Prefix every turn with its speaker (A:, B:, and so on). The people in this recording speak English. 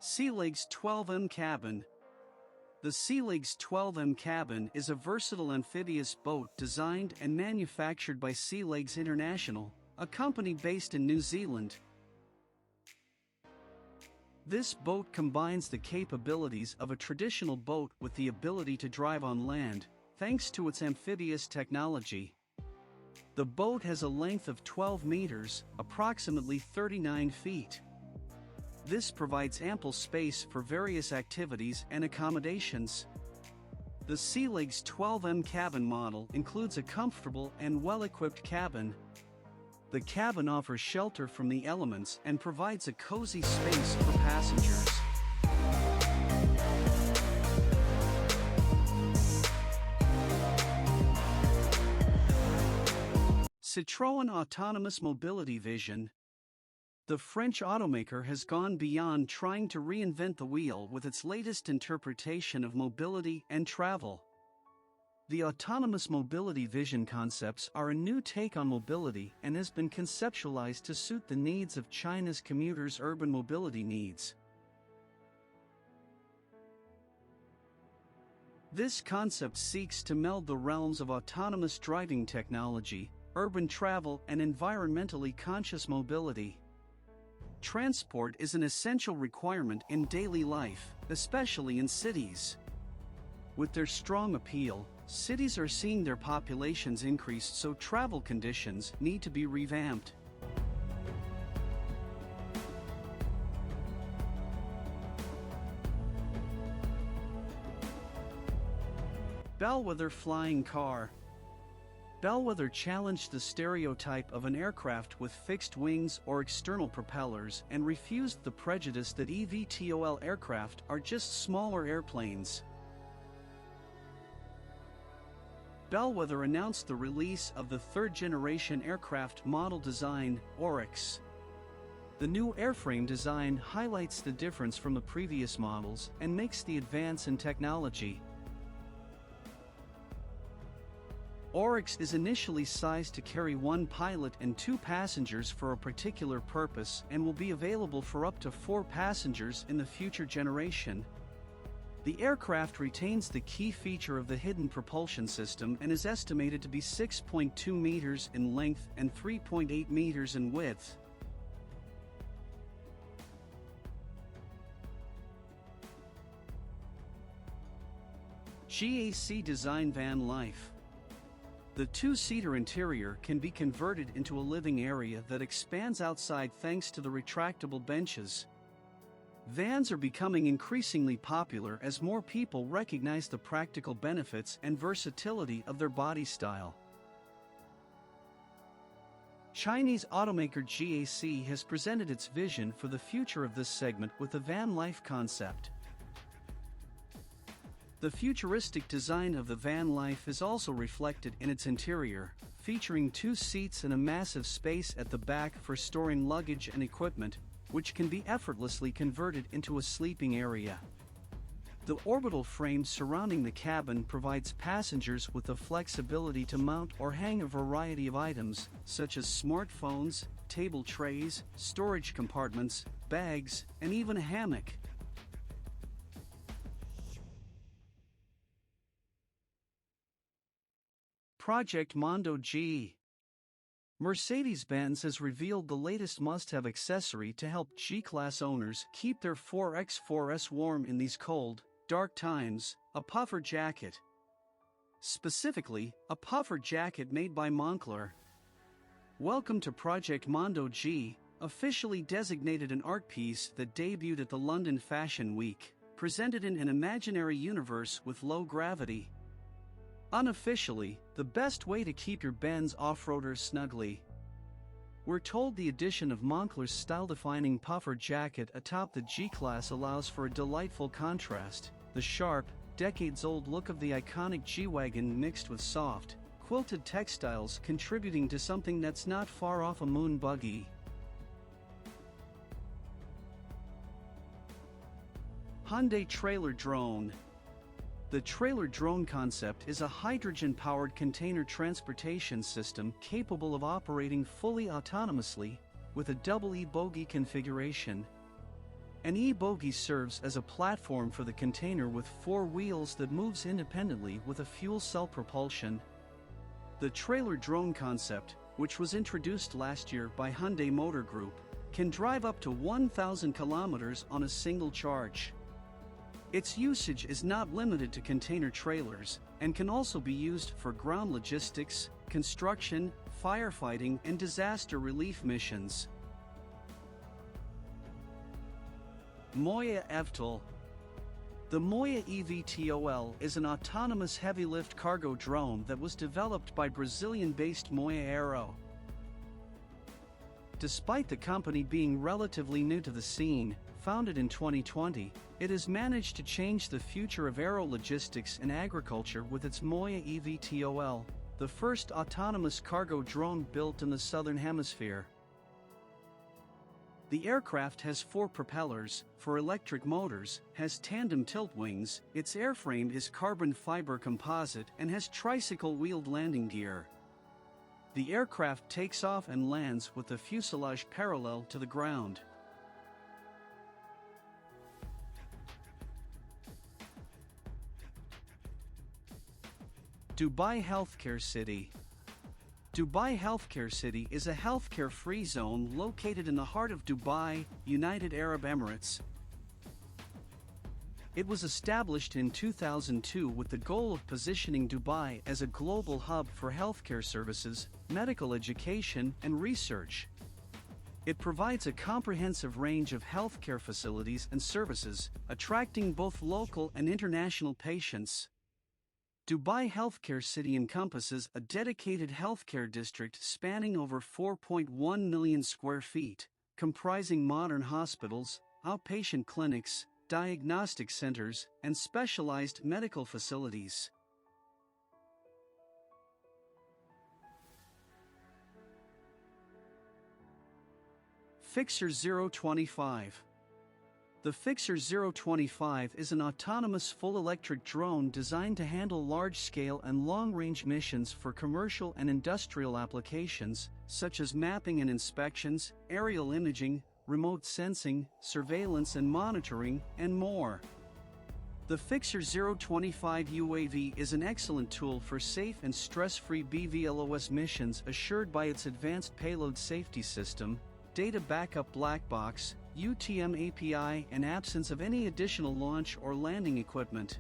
A: Sealegs 12M Cabin. The Sealegs 12M Cabin is a versatile amphibious boat designed and manufactured by Sealegs International, a company based in New Zealand. This boat combines the capabilities of a traditional boat with the ability to drive on land, thanks to its amphibious technology. The boat has a length of 12 meters, approximately 39 feet. This provides ample space for various activities and accommodations. The Sealegs 12M cabin model includes a comfortable and well-equipped cabin. The cabin offers shelter from the elements and provides a cozy space for passengers. Citroen Autonomous Mobility Vision. The French automaker has gone beyond trying to reinvent the wheel with its latest interpretation of mobility and travel. The autonomous mobility vision concepts are a new take on mobility and has been conceptualized to suit the needs of China's commuters' urban mobility needs. This concept seeks to meld the realms of autonomous driving technology, urban travel, and environmentally conscious mobility. Transport is an essential requirement in daily life, especially in cities. With their strong appeal, cities are seeing their populations increase, so travel conditions need to be revamped. Bellwether flying car. Bellwether challenged the stereotype of an aircraft with fixed wings or external propellers and refused the prejudice that evtol aircraft are just smaller airplanes. Bellwether announced the release of the third-generation aircraft model design, Oryx. The new airframe design highlights the difference from the previous models and makes the advance in technology. Oryx is initially sized to carry one pilot and 2 passengers for a particular purpose and will be available for up to 4 passengers in the future generation. The aircraft retains the key feature of the hidden propulsion system and is estimated to be 6.2 meters in length and 3.8 meters in width. GAC Design Van Life. The 2-seater interior can be converted into a living area that expands outside thanks to the retractable benches. Vans are becoming increasingly popular as more people recognize the practical benefits and versatility of their body style. Chinese automaker GAC has presented its vision for the future of this segment with the van life concept. The futuristic design of the van life is also reflected in its interior, featuring 2 seats and a massive space at the back for storing luggage and equipment, which can be effortlessly converted into a sleeping area. The orbital frame surrounding the cabin provides passengers with the flexibility to mount or hang a variety of items, such as smartphones, table trays, storage compartments, bags, and even a hammock. Project Mondo G. Mercedes-Benz has revealed the latest must-have accessory to help G-Class owners keep their 4X4S warm in these cold, dark times: a puffer jacket. Specifically, a puffer jacket made by Moncler. Welcome to Project Mondo G, officially designated an art piece that debuted at the London Fashion Week, presented in an imaginary universe with low gravity. Unofficially, the best way to keep your Benz off-roader snugly. We're told the addition of Moncler's style-defining puffer jacket atop the G-Class allows for a delightful contrast: the sharp, decades-old look of the iconic G-Wagon mixed with soft, quilted textiles, contributing to something that's not far off a moon buggy. Hyundai Trailer Drone. The trailer drone concept is a hydrogen-powered container transportation system capable of operating fully autonomously, with a double E-bogie configuration. An e-bogie serves as a platform for the container with 4 wheels that moves independently with a fuel cell propulsion. The trailer drone concept, which was introduced last year by Hyundai Motor Group, can drive up to 1,000 kilometers on a single charge. Its usage is not limited to container trailers and can also be used for ground logistics, construction, firefighting, and disaster relief missions. Moya evtol. The Moya evtol is an autonomous heavy-lift cargo drone that was developed by Brazilian-based Moya Aero. Despite the company being relatively new to the scene, founded in 2020, it has managed to change the future of aero logistics and agriculture with its Moya evtol, the first autonomous cargo drone built in the Southern Hemisphere. The aircraft has 4 propellers, for electric motors, has tandem tilt wings, its airframe is carbon fiber composite and has tricycle-wheeled landing gear. The aircraft takes off and lands with the fuselage parallel to the ground. Dubai Healthcare City. Dubai Healthcare City is a healthcare-free zone located in the heart of Dubai, United Arab Emirates. It was established in 2002 with the goal of positioning Dubai as a global hub for healthcare services, medical education, and research. It provides a comprehensive range of healthcare facilities and services, attracting both local and international patients. Dubai Healthcare City encompasses a dedicated healthcare district spanning over 4.1 million square feet, comprising modern hospitals, outpatient clinics, diagnostic centers, and specialized medical facilities. Fixar 025. The Fixar 025 is an autonomous full-electric drone designed to handle large-scale and long-range missions for commercial and industrial applications, such as mapping and inspections, aerial imaging, remote sensing, surveillance and monitoring, and more. The Fixar 025 UAV is an excellent tool for safe and stress-free BVLOS missions assured by its advanced payload safety system, data backup black box, UTM API and absence of any additional launch or landing equipment.